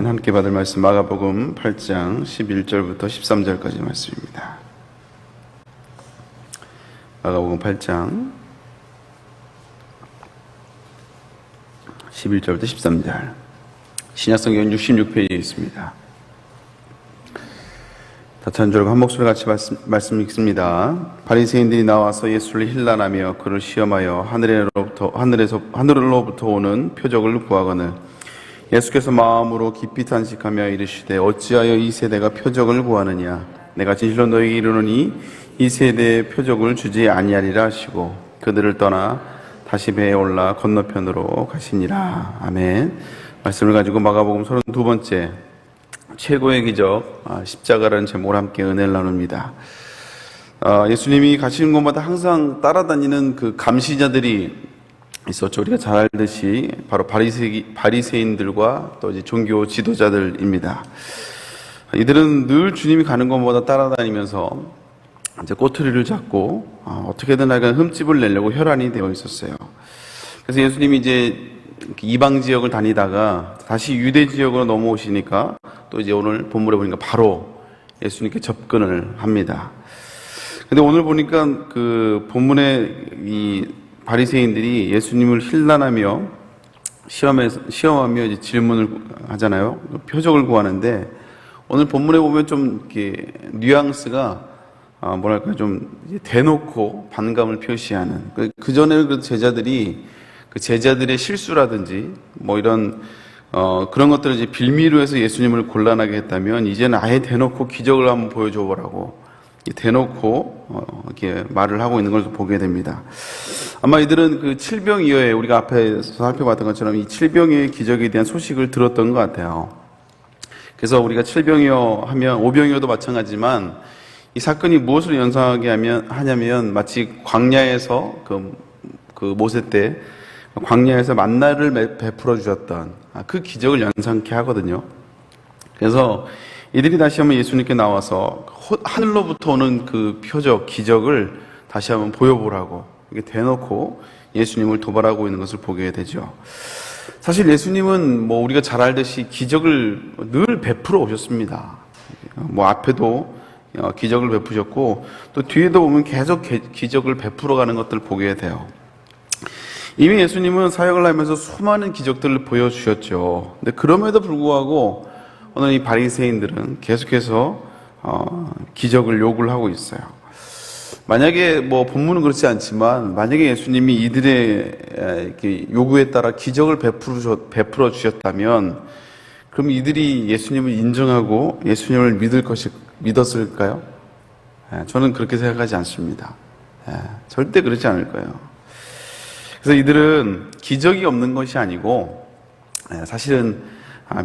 함께 받을 말씀 마가복음 8장 11절부터 13절까지 말씀입니다. 마가복음 8장 11절부터 13절 신약성경 66페이지에 있습니다. 다시 한 절 한 목소리 같이 말씀 읽습니다. 바리새인들이 나와서 예수를 힐난하며 그를 시험하여 하늘로부터 오는 표적을 구하거늘 예수께서 마음으로 깊이 탄식하며 이르시되 어찌하여 이 세대가 표적을 구하느냐 내가 진실로 너희에게 이르노니 이 세대에 표적을 주지 아니하리라 하시고 그들을 떠나 다시 배에 올라 건너편으로 가시니라. 아멘. 말씀을 가지고 마가복음 32번째 최고의 기적 십자가라는 제목으로 함께 은혜를 나눕니다. 예수님이 가시는 곳마다 항상 따라다니는 그 감시자들이 있었죠. 우리가 잘 알듯이 바로 바리새인들과 또 이제 종교 지도자들입니다. 이들은 늘 주님이 가는 곳마다 따라다니면서 이제 꼬투리를 잡고 어떻게든 하여간 흠집을 내려고 혈안이 되어 있었어요. 그래서 예수님이 이제 이방 지역을 다니다가 다시 유대 지역으로 넘어오시니까 또 이제 오늘 본문에 보니까 바로 예수님께 접근을 합니다. 근데 오늘 보니까 그 본문에 이 바리새인들이 예수님을 힐난하며 시험하며 이제 질문을 하잖아요. 표적을 구하는데 오늘 본문에 보면 좀 이렇게 뉘앙스가 뭐랄까 좀 대놓고 반감을 표시하는 그 전에는 그 제자들의 실수라든지 뭐 이런 그런 것들을 이제 빌미로 해서 예수님을 곤란하게 했다면 이제는 아예 대놓고 기적을 한번 보여줘 보라고 대놓고 이렇게 말을 하고 있는 걸 보게 됩니다. 아마 이들은 그 칠병이어의 우리가 앞에서 살펴봤던 것처럼 이 칠병이어의 기적에 대한 소식을 들었던 것 같아요. 그래서 우리가 칠병이어 하면 오병이어도 마찬가지지만 이 사건이 무엇을 연상하게 하냐면 마치 광야에서 그 모세 때 광야에서 만나를 베풀어 주셨던 그 기적을 연상케 하거든요. 그래서 이들이 다시 한번 예수님께 나와서 하늘로부터 오는 그 표적, 기적을 다시 한번 보여보라고 이렇게 대놓고 예수님을 도발하고 있는 것을 보게 되죠. 사실 예수님은 뭐 우리가 잘 알듯이 기적을 늘 베풀어 오셨습니다. 뭐 앞에도 기적을 베푸셨고 또 뒤에도 보면 계속 기적을 베풀어 가는 것들을 보게 돼요. 이미 예수님은 사역을 하면서 수많은 기적들을 보여주셨죠. 근데 그럼에도 불구하고 오늘 이 바리새인들은 계속해서 기적을 요구를 하고 있어요. 만약에 뭐 본문은 그렇지 않지만 만약에 예수님이 이들의 요구에 따라 기적을 베풀어 주셨다면 그럼 이들이 예수님을 인정하고 예수님을 믿었을까요? 저는 그렇게 생각하지 않습니다. 절대 그렇지 않을 거예요. 그래서 이들은 기적이 없는 것이 아니고 사실은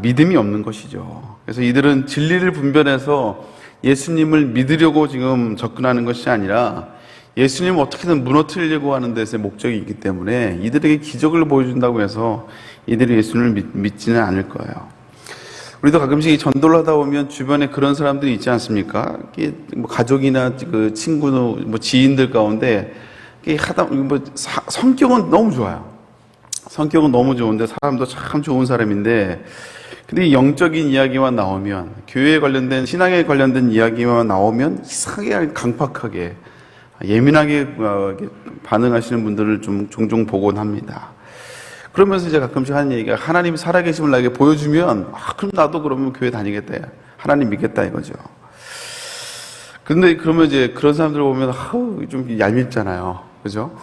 믿음이 없는 것이죠. 그래서 이들은 진리를 분별해서 예수님을 믿으려고 지금 접근하는 것이 아니라 예수님을 어떻게든 무너뜨리려고 하는 데서 목적이 있기 때문에 이들에게 기적을 보여준다고 해서 이들이 예수님을 믿지는 않을 거예요. 우리도 가끔씩 전도를 하다 보면 주변에 그런 사람들이 있지 않습니까? 뭐 가족이나 그 친구, 뭐 지인들 가운데 성격은 너무 좋아요. 성격은 너무 좋은데 사람도 참 좋은 사람인데 근데 영적인 이야기만 나오면 교회에 관련된 신앙에 관련된 이야기만 나오면 이상하게 강팍하게 예민하게 반응하시는 분들을 좀 종종 보곤 합니다. 그러면서 이제 가끔씩 하는 얘기가 하나님이 살아계심을 나에게 보여주면 그럼 나도 그러면 교회 다니겠다 하나님 믿겠다 이거죠. 근데 그러면 이제 그런 사람들을 보면 좀 얄밉잖아요. 그죠?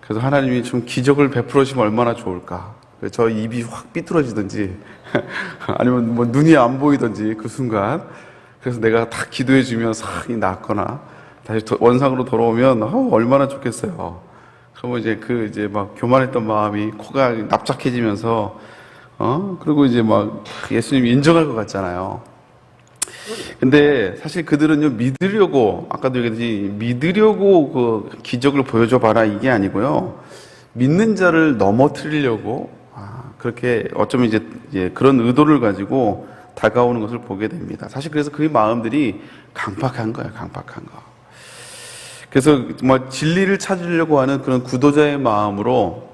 그래서 하나님이 좀 기적을 베풀어 주시면 얼마나 좋을까. 저 입이 확 삐뚤어지든지 아니면 뭐 눈이 안 보이든지 그 순간 그래서 내가 딱 기도해 주면 상이 낫거나 다시 원상으로 돌아오면 얼마나 좋겠어요. 그러면 이제 막 교만했던 마음이 코가 납작해지면서 그리고 이제 막 예수님 인정할 것 같잖아요. 근데 사실 그들은요 믿으려고 아까도 얘기했듯이 믿으려고 그 기적을 보여줘 봐라 이게 아니고요 믿는 자를 넘어뜨리려고 그렇게 어쩌면 이제 그런 의도를 가지고 다가오는 것을 보게 됩니다. 사실 그래서 그 마음들이 강팍한 거예요. 강팍한 거. 그래서 뭐 진리를 찾으려고 하는 그런 구도자의 마음으로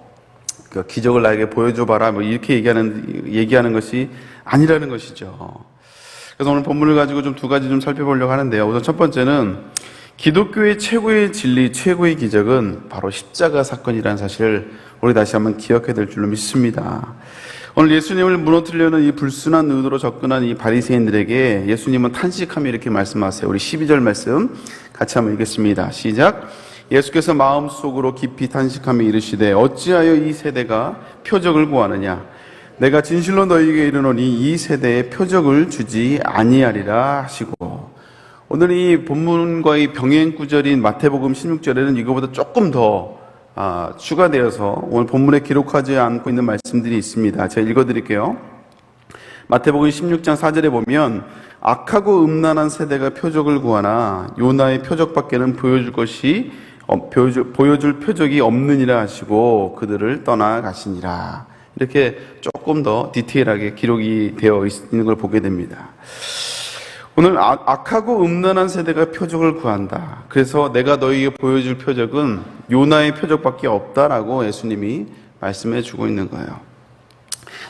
그 기적을 나에게 보여줘 봐라 뭐 이렇게 얘기하는 것이 아니라는 것이죠. 그래서 오늘 본문을 가지고 좀 두 가지 좀 살펴보려고 하는데요. 우선 첫 번째는 기독교의 최고의 진리, 최고의 기적은 바로 십자가 사건이라는 사실을 우리 다시 한번 기억해야 될 줄로 믿습니다. 오늘 예수님을 무너뜨리려는 이 불순한 의도로 접근한 이 바리새인들에게 예수님은 탄식하며 이렇게 말씀하세요. 우리 12절 말씀 같이 한번 읽겠습니다. 시작. 예수께서 마음속으로 깊이 탄식하며 이르시되 어찌하여 이 세대가 표적을 구하느냐. 내가 진실로 너희에게 이르노니 이 세대에 표적을 주지 아니하리라 하시고, 오늘 이 본문과의 병행 구절인 마태복음 16절에는 이거보다 조금 더 추가되어서 오늘 본문에 기록하지 않고 있는 말씀들이 있습니다. 제가 읽어드릴게요. 마태복음 16장 4절에 보면 악하고 음란한 세대가 표적을 구하나 요나의 표적밖에는 보여줄 표적이 없느니라 하시고 그들을 떠나가시니라. 이렇게 조금 더 디테일하게 기록이 되어 있는 걸 보게 됩니다. 오늘 악하고 음란한 세대가 표적을 구한다. 그래서 내가 너희에게 보여줄 표적은 요나의 표적밖에 없다라고 예수님이 말씀해 주고 있는 거예요.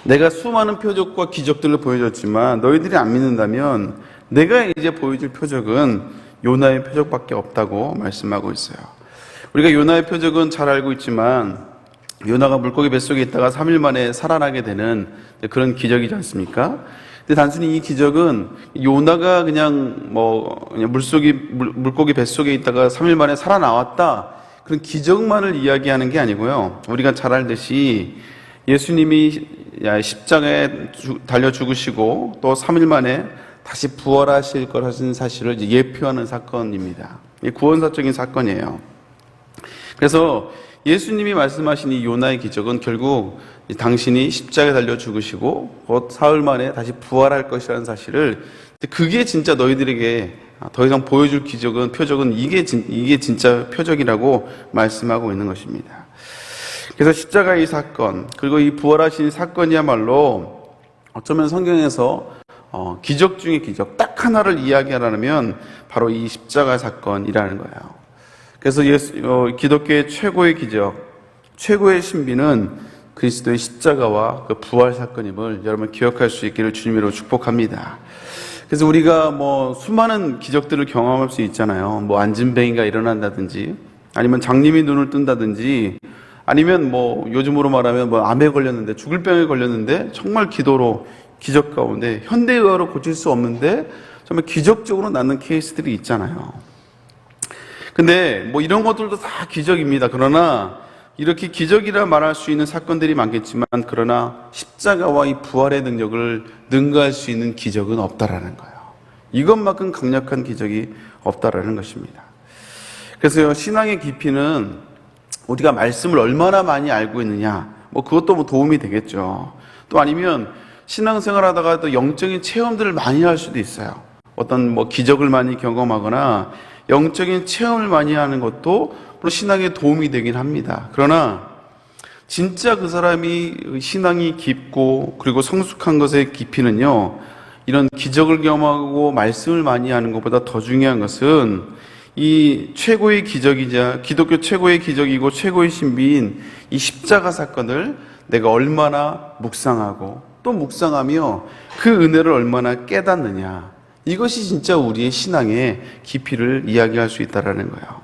내가 수많은 표적과 기적들을 보여줬지만 너희들이 안 믿는다면 내가 이제 보여줄 표적은 요나의 표적밖에 없다고 말씀하고 있어요. 우리가 요나의 표적은 잘 알고 있지만 요나가 물고기 뱃속에 있다가 3일 만에 살아나게 되는 그런 기적이지 않습니까? 근데 단순히 이 기적은 요나가 그냥 물고기 뱃속에 있다가 3일 만에 살아나왔다, 그런 기적만을 이야기하는 게 아니고요. 우리가 잘 알듯이 예수님이 십자가에 달려 죽으시고 또 3일 만에 다시 부활하실 거라는 사실을 예표하는 사건입니다. 구원사적인 사건이에요. 그래서 예수님이 말씀하신 이 요나의 기적은 결국 당신이 십자가에 달려 죽으시고 곧 사흘 만에 다시 부활할 것이라는 사실을, 그게 진짜 너희들에게 더 이상 보여줄 기적은, 표적은 이게 진짜 표적이라고 말씀하고 있는 것입니다. 그래서 십자가의 이 사건, 그리고 이 부활하신 사건이야말로 어쩌면 성경에서 기적 중의 기적 딱 하나를 이야기하려면 바로 이 십자가 사건이라는 거예요. 그래서 기독교의 최고의 기적, 최고의 신비는 그리스도의 십자가와 그 부활 사건임을 여러분 기억할 수 있기를 주님으로 축복합니다. 그래서 우리가 수많은 기적들을 경험할 수 있잖아요. 안진뱅이가 일어난다든지, 아니면 장님이 눈을 뜬다든지, 아니면 요즘으로 말하면 암에 걸렸는데, 죽을 병에 걸렸는데 정말 기도로 기적 가운데 현대의학으로 고칠 수 없는데 정말 기적적으로 낫는 케이스들이 있잖아요. 근데 이런 것들도 다 기적입니다. 그러나 이렇게 기적이라 말할 수 있는 사건들이 많겠지만, 그러나 십자가와 이 부활의 능력을 능가할 수 있는 기적은 없다라는 거예요. 이것만큼 강력한 기적이 없다라는 것입니다. 그래서 신앙의 깊이는 우리가 말씀을 얼마나 많이 알고 있느냐, 그것도 도움이 되겠죠. 또 아니면 신앙생활 하다가 또 영적인 체험들을 많이 할 수도 있어요. 어떤 기적을 많이 경험하거나 영적인 체험을 많이 하는 것도 물론 신앙에 도움이 되긴 합니다. 그러나 진짜 그 사람이 신앙이 깊고 그리고 성숙한 것의 깊이는요, 이런 기적을 경험하고 말씀을 많이 하는 것보다 더 중요한 것은 이 최고의 기적이자 기독교 최고의 기적이고 최고의 신비인 이 십자가 사건을 내가 얼마나 묵상하고 또 묵상하며 그 은혜를 얼마나 깨닫느냐, 이것이 진짜 우리의 신앙의 깊이를 이야기할 수 있다는 거예요.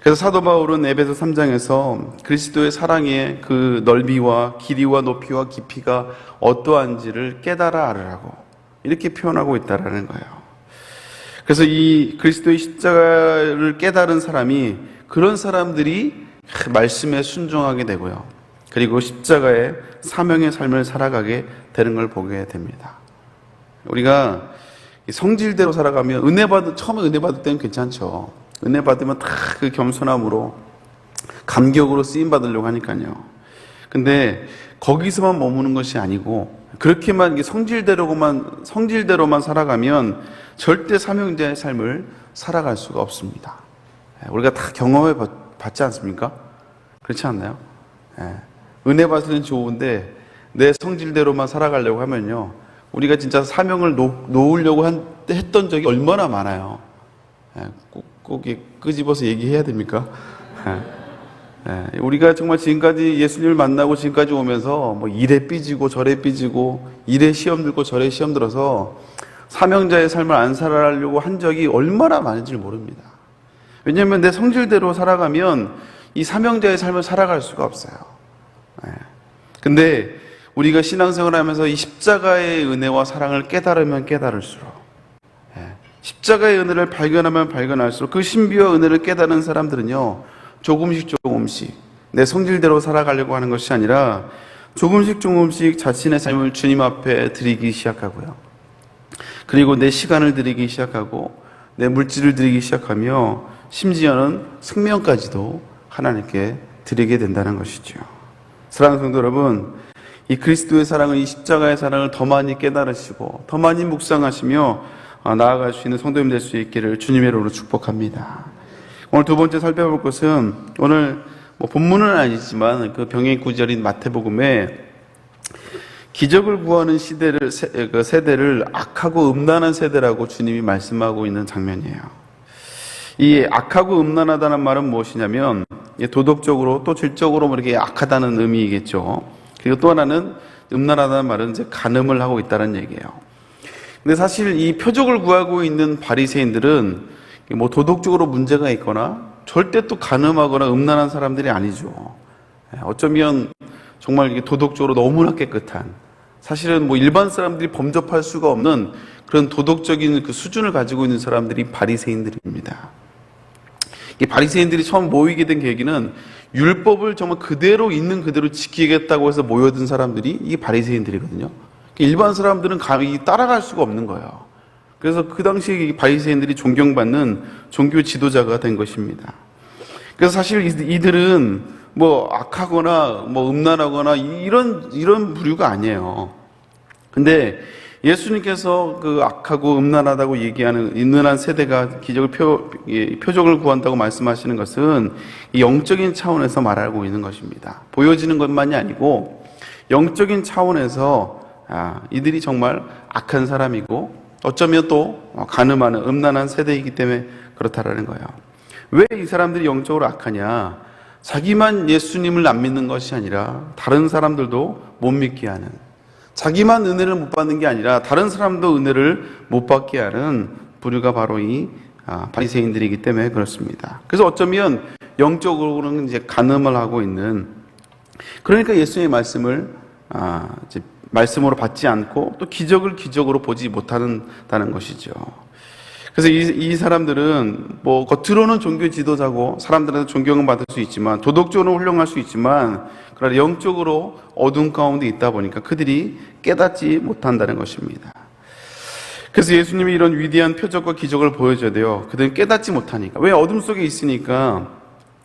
그래서 사도 바울은 에베소 3장에서 그리스도의 사랑의 그 넓이와 길이와 높이와 깊이가 어떠한지를 깨달아 알으라고 이렇게 표현하고 있다는 거예요. 그래서 이 그리스도의 십자가를 깨달은 사람이, 그런 사람들이 말씀에 순종하게 되고요, 그리고 십자가의 사명의 삶을 살아가게 되는 걸 보게 됩니다. 우리가 성질대로 살아가면 처음에 은혜 받을 때는 괜찮죠. 은혜 받으면 다 그 겸손함으로 감격으로 쓰임 받으려고 하니까요. 근데 거기서만 머무는 것이 아니고, 그렇게만 성질대로만 살아가면 절대 사명자의 삶을 살아갈 수가 없습니다. 우리가 다 경험해 봤지 않습니까? 그렇지 않나요? 은혜 받을 때는 좋은데 내 성질대로만 살아가려고 하면요, 우리가 진짜 사명을 놓으려고 했던 적이 얼마나 많아요. 꼭 끄집어서 얘기해야 됩니까? 우리가 정말 지금까지 예수님을 만나고 지금까지 오면서 뭐 이래 삐지고 저래 삐지고 이래 시험 들고 저래 시험 들어서 사명자의 삶을 안 살아가려고 한 적이 얼마나 많은지 모릅니다. 왜냐하면 내 성질대로 살아가면 이 사명자의 삶을 살아갈 수가 없어요. 근데 우리가 신앙생활을 하면서 이 십자가의 은혜와 사랑을 깨달으면 깨달을수록, 십자가의 은혜를 발견하면 발견할수록 그 신비와 은혜를 깨달은 사람들은요, 조금씩 내 성질대로 살아가려고 하는 것이 아니라 조금씩 자신의 삶을 주님 앞에 드리기 시작하고요. 그리고 내 시간을 드리기 시작하고 내 물질을 드리기 시작하며 심지어는 생명까지도 하나님께 드리게 된다는 것이죠. 사랑하는 성도 여러분, 이 그리스도의 사랑을, 이 십자가의 사랑을 더 많이 깨달으시고 더 많이 묵상하시며 나아갈 수 있는 성도님 될 수 있기를 주님의 이름으로 축복합니다. 오늘 두 번째 살펴볼 것은, 오늘 본문은 아니지만 그 병의 구절인 마태복음에 기적을 구하는 세대를 악하고 음란한 세대라고 주님이 말씀하고 있는 장면이에요. 이 악하고 음란하다는 말은 무엇이냐면 도덕적으로 또 질적으로 이렇게 악하다는 의미이겠죠. 그리고 또 하나는 음란하다는 말은 이제 간음을 하고 있다는 얘기예요. 근데 사실 이 표적을 구하고 있는 바리새인들은 도덕적으로 문제가 있거나 절대 또 간음하거나 음란한 사람들이 아니죠. 어쩌면 정말 이게 도덕적으로 너무나 깨끗한, 사실은 일반 사람들이 범접할 수가 없는 그런 도덕적인 그 수준을 가지고 있는 사람들이 바리새인들입니다. 이 바리새인들이 처음 모이게 된 계기는 율법을 정말 그대로 있는 그대로 지키겠다고 해서 모여든 사람들이 이 바리새인들이거든요. 일반 사람들은 감히 따라갈 수가 없는 거예요. 그래서 그 당시에 이 바리새인들이 존경받는 종교 지도자가 된 것입니다. 그래서 사실 이들은 악하거나 음란하거나 이런 부류가 아니에요. 근데 예수님께서 그 악하고 음란하다고 얘기하는 음란한 세대가 표적을 구한다고 말씀하시는 것은 이 영적인 차원에서 말하고 있는 것입니다. 보여지는 것만이 아니고 영적인 차원에서 이들이 정말 악한 사람이고 어쩌면 또 간음하는 음란한 세대이기 때문에 그렇다라는 거예요. 왜 이 사람들이 영적으로 악하냐? 자기만 예수님을 안 믿는 것이 아니라 다른 사람들도 못 믿게 하는, 자기만 은혜를 못 받는 게 아니라 다른 사람도 은혜를 못 받게 하는 부류가 바로 이 바리새인들이기 때문에 그렇습니다. 그래서 어쩌면 영적으로는 이제 간음을 하고 있는, 그러니까 예수님의 말씀을 이제 말씀으로 받지 않고 또 기적으로 보지 못한다는 것이죠. 그래서 이 사람들은 겉으로는 종교 지도자고 사람들한테 존경을 받을 수 있지만, 도덕적으로 훌륭할 수 있지만, 그러나 영적으로 어둠 가운데 있다 보니까 그들이 깨닫지 못한다는 것입니다. 그래서 예수님이 이런 위대한 표적과 기적을 보여줘야 돼요. 그들은 깨닫지 못하니까. 왜? 어둠 속에 있으니까,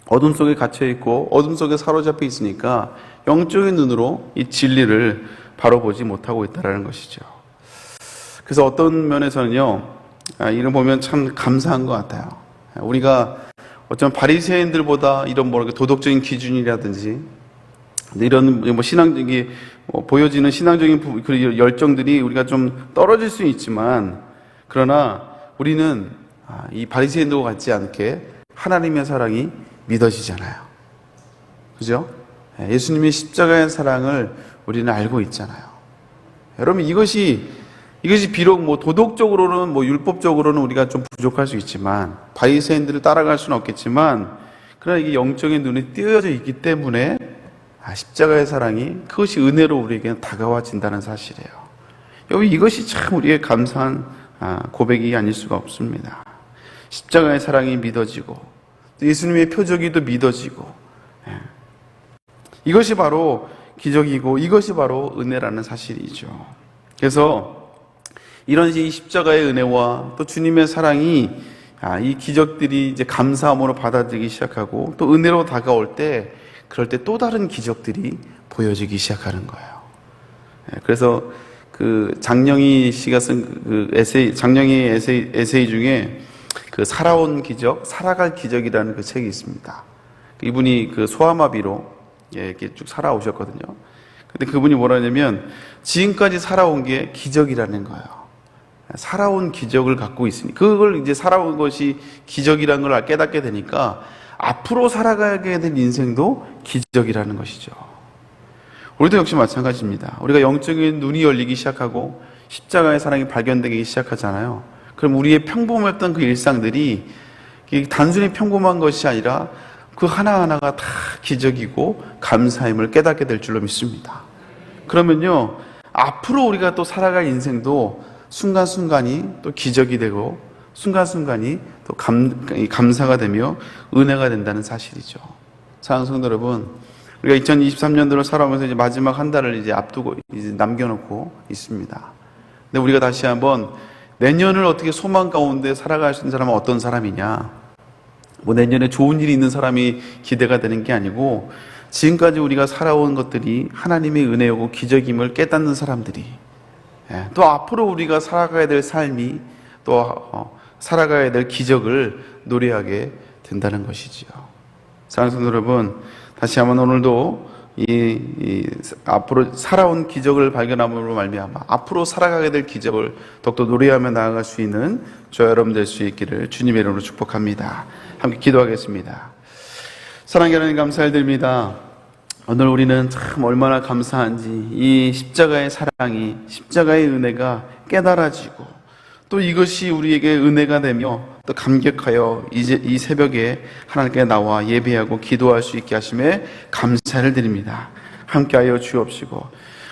어둠 속에 갇혀 있고 어둠 속에 사로잡혀 있으니까 영적인 눈으로 이 진리를 바로 보지 못하고 있다는 것이죠. 그래서 어떤 면에서는요, 이런 보면 참 감사한 것 같아요. 우리가 어쩌면 바리새인들보다 이런 도덕적인 기준이라든지 이런 신앙적인 보여지는 신앙적인 그 열정들이 우리가 좀 떨어질 수 있지만, 그러나 우리는 이 바리새인들과 같지 않게 하나님의 사랑이 믿어지잖아요. 그죠? 예수님의 십자가의 사랑을 우리는 알고 있잖아요. 여러분, 이것이 비록 도덕적으로는 율법적으로는 우리가 좀 부족할 수 있지만, 바리새인들을 따라갈 수는 없겠지만, 그러나 이게 영적인 눈이 띄어져 있기 때문에 십자가의 사랑이, 그것이 은혜로 우리에게 다가와진다는 사실이에요. 여러분, 이것이 참 우리의 감사한 고백이 아닐 수가 없습니다. 십자가의 사랑이 믿어지고 예수님의 표적이 또 믿어지고, 이것이 바로 기적이고 이것이 바로 은혜라는 사실이죠. 그래서 이런 이 십자가의 은혜와 또 주님의 사랑이 이 기적들이 이제 감사함으로 받아들이기 시작하고 또 은혜로 다가올 때, 그럴 때 또 다른 기적들이 보여지기 시작하는 거예요. 그래서 그 장영희 씨가 쓴 그 에세이, 장영희 에세이 중에 그 살아온 기적, 살아갈 기적이라는 그 책이 있습니다. 이분이 그 소아마비로 이렇게 쭉 살아오셨거든요. 근데 그분이 뭐라 하냐면, 지금까지 살아온 게 기적이라는 거예요. 살아온 기적을 갖고 있으니, 그걸 이제 살아온 것이 기적이라는 걸 깨닫게 되니까 앞으로 살아가게 될 인생도 기적이라는 것이죠. 우리도 역시 마찬가지입니다. 우리가 영적인 눈이 열리기 시작하고 십자가의 사랑이 발견되기 시작하잖아요. 그럼 우리의 평범했던 그 일상들이 단순히 평범한 것이 아니라 그 하나하나가 다 기적이고 감사임을 깨닫게 될 줄로 믿습니다. 그러면요, 앞으로 우리가 또 살아갈 인생도 순간순간이 또 기적이 되고 순간순간이 또 감사가 되며 은혜가 된다는 사실이죠. 사랑하는 성도 여러분, 우리가 2023년도를 살아오면서 이제 마지막 한 달을 이제 앞두고 이제 남겨놓고 있습니다. 근데 우리가 다시 한번 내년을 어떻게 소망 가운데 살아갈 수 있는 사람은 어떤 사람이냐? 뭐 내년에 좋은 일이 있는 사람이 기대가 되는 게 아니고 지금까지 우리가 살아온 것들이 하나님의 은혜이고 기적임을 깨닫는 사람들이, 또 앞으로 우리가 살아가야 될 삶이 또 살아가야 될 기적을 노래하게 된다는 것이지요. 사랑하는 성도 여러분, 다시 한번 오늘도 앞으로 살아온 기적을 발견함으로 말미암아 앞으로 살아가게 될 기적을 더욱더 노래하며 나아갈 수 있는 저와 여러분 될 수 있기를 주님의 이름으로 축복합니다. 함께 기도하겠습니다. 사랑하는 하나님, 감사드립니다. 오늘 우리는 참 얼마나 감사한지 이 십자가의 사랑이, 십자가의 은혜가 깨달아지고 또 이것이 우리에게 은혜가 되며 또 감격하여 이제 이 새벽에 하나님께 나와 예배하고 기도할 수 있게 하심에 감사를 드립니다. 함께하여 주옵시고,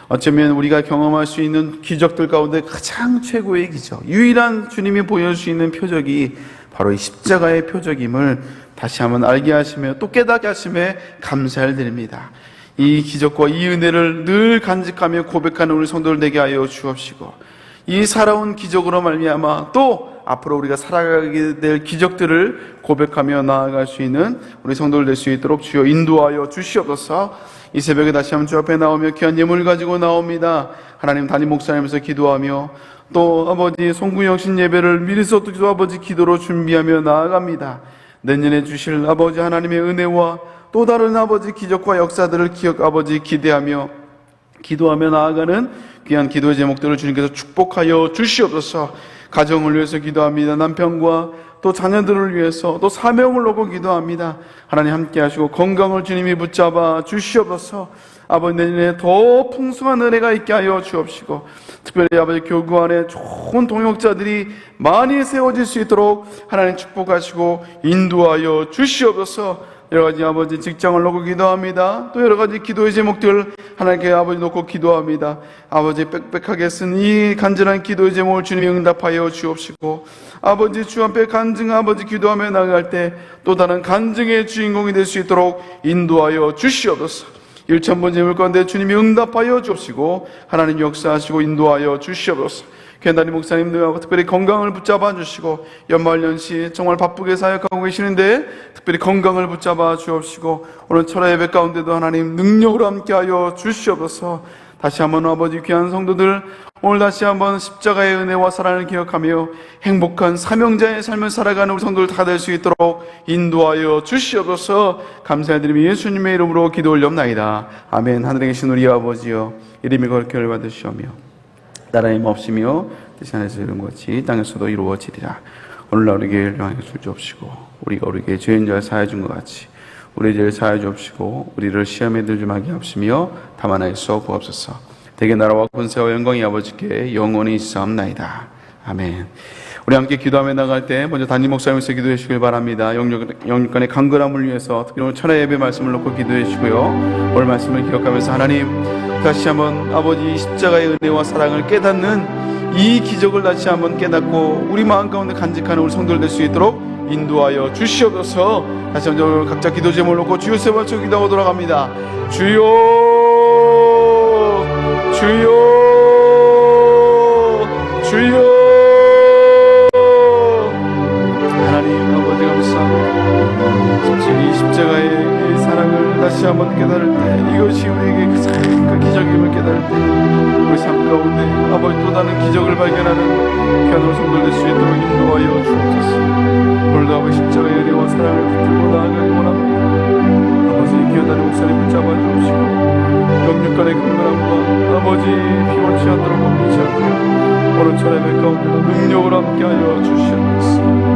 어쩌면 우리가 경험할 수 있는 기적들 가운데 가장 최고의 기적, 유일한 주님이 보여줄 수 있는 표적이 바로 이 십자가의 표적임을 다시 한번 알게 하시며 또 깨닫게 하심에 감사를 드립니다. 이 기적과 이 은혜를 늘 간직하며 고백하는 우리 성도들 되게 하여 주옵시고, 이 살아온 기적으로 말미암아 또 앞으로 우리가 살아가게 될 기적들을 고백하며 나아갈 수 있는 우리 성도들 될 수 있도록 주여 인도하여 주시옵소서. 이 새벽에 다시 한번 주 앞에 나오며 귀한 예물을 가지고 나옵니다. 하나님, 담임 목사님께서 기도하며 또 아버지 송구영신 예배를 미리서 또 아버지 기도로 준비하며 나아갑니다. 내년에 주실 아버지 하나님의 은혜와 또 다른 아버지 기적과 역사들을 아버지 기대하며 기도하며 나아가는 귀한 기도의 제목들을 주님께서 축복하여 주시옵소서. 가정을 위해서 기도합니다. 남편과 또 자녀들을 위해서 또 사명을 놓고 기도합니다. 하나님 함께 하시고 건강을 주님이 붙잡아 주시옵소서. 아버지, 내년에 더 풍성한 은혜가 있게 하여 주옵시고, 특별히 아버지 교구 안에 좋은 동역자들이 많이 세워질 수 있도록 하나님 축복하시고 인도하여 주시옵소서. 여러 가지 아버지 직장을 놓고 기도합니다. 또 여러 가지 기도의 제목들 하나님께 아버지 놓고 기도합니다. 아버지 빽빽하게 쓴 이 간절한 기도의 제목을 주님이 응답하여 주옵시고, 아버지 주 앞에 간증 아버지 기도하며 나아갈 때 또 다른 간증의 주인공이 될 수 있도록 인도하여 주시옵소서. 1,000번 제물 가운데 주님이 응답하여 주옵시고 하나님 역사하시고 인도하여 주시옵소서. 견다리 목사님들하고 특별히 건강을 붙잡아 주시고, 연말연시 정말 바쁘게 사역하고 계시는데 특별히 건강을 붙잡아 주옵시고, 오늘 철야 예배 가운데도 하나님 능력으로 함께하여 주시옵소서. 다시 한번 아버지 귀한 성도들, 오늘 다시 한번 십자가의 은혜와 사랑을 기억하며 행복한 사명자의 삶을 살아가는 우리 성도들 다 될 수 있도록 인도하여 주시옵소서. 감사드리며 예수님의 이름으로 기도 올려옵나이다. 아멘. 하늘에 계신 우리 아버지여, 이름이 거룩히 받으시오며 나라임 없으며 뜻이 하늘에서 이룬 것이 땅에서도 이루어지리라. 오늘날 우리에게 영향을 주옵시고, 우리가 우리에게 죄인 자를 사하여 준 것 같이 우리 죄를 사하여 주옵시고, 우리를 시험에 들지 말게 하옵시며 다만 하에서 구하옵소서. 대개 나라와 권세와 영광이 아버지께 영원히 있사옵나이다. 아멘. 우리 함께 기도하며 나갈 때 먼저 담임 목사님께서 기도해 주시길 바랍니다. 영육간의 강건함을 위해서 특히 오늘 천하 예배 말씀을 놓고 기도해 주시고요, 오늘 말씀을 기억하면서 하나님 다시 한번 아버지 십자가의 은혜와 사랑을 깨닫는 이 기적을 다시 한번 깨닫고 우리 마음 가운데 간직하는 우리 성도들 될 수 있도록 인도하여 주시옵소서. 다시 한번 각자 기도 제목을 놓고 주여 세 번 기도하고 돌아갑니다. 주여, 주여, 주여. 하나님 아버지 감사합니다. 이 십자가의 사랑을 다시 한번 깨달을 때, 이것이 우리에게 가장 큰 기적임을 깨달을 때 우리 삶 가운데 아버지 또 다른 기적을 발견하는 귀한 성도들 될 수 있도록 인도하여 주옵소서. 오늘도 아버지 십자가의 은혜와 사랑을 붙들고 나아가기 원합니다. 아버지 귀한 다리 목사님 붙잡아 주옵시고, 영육간의 강건함과 아버지 피곤치 않도록 꺾이지 않도록 오늘 철의 배 가운데로 능력을 함께하여 주시옵소서.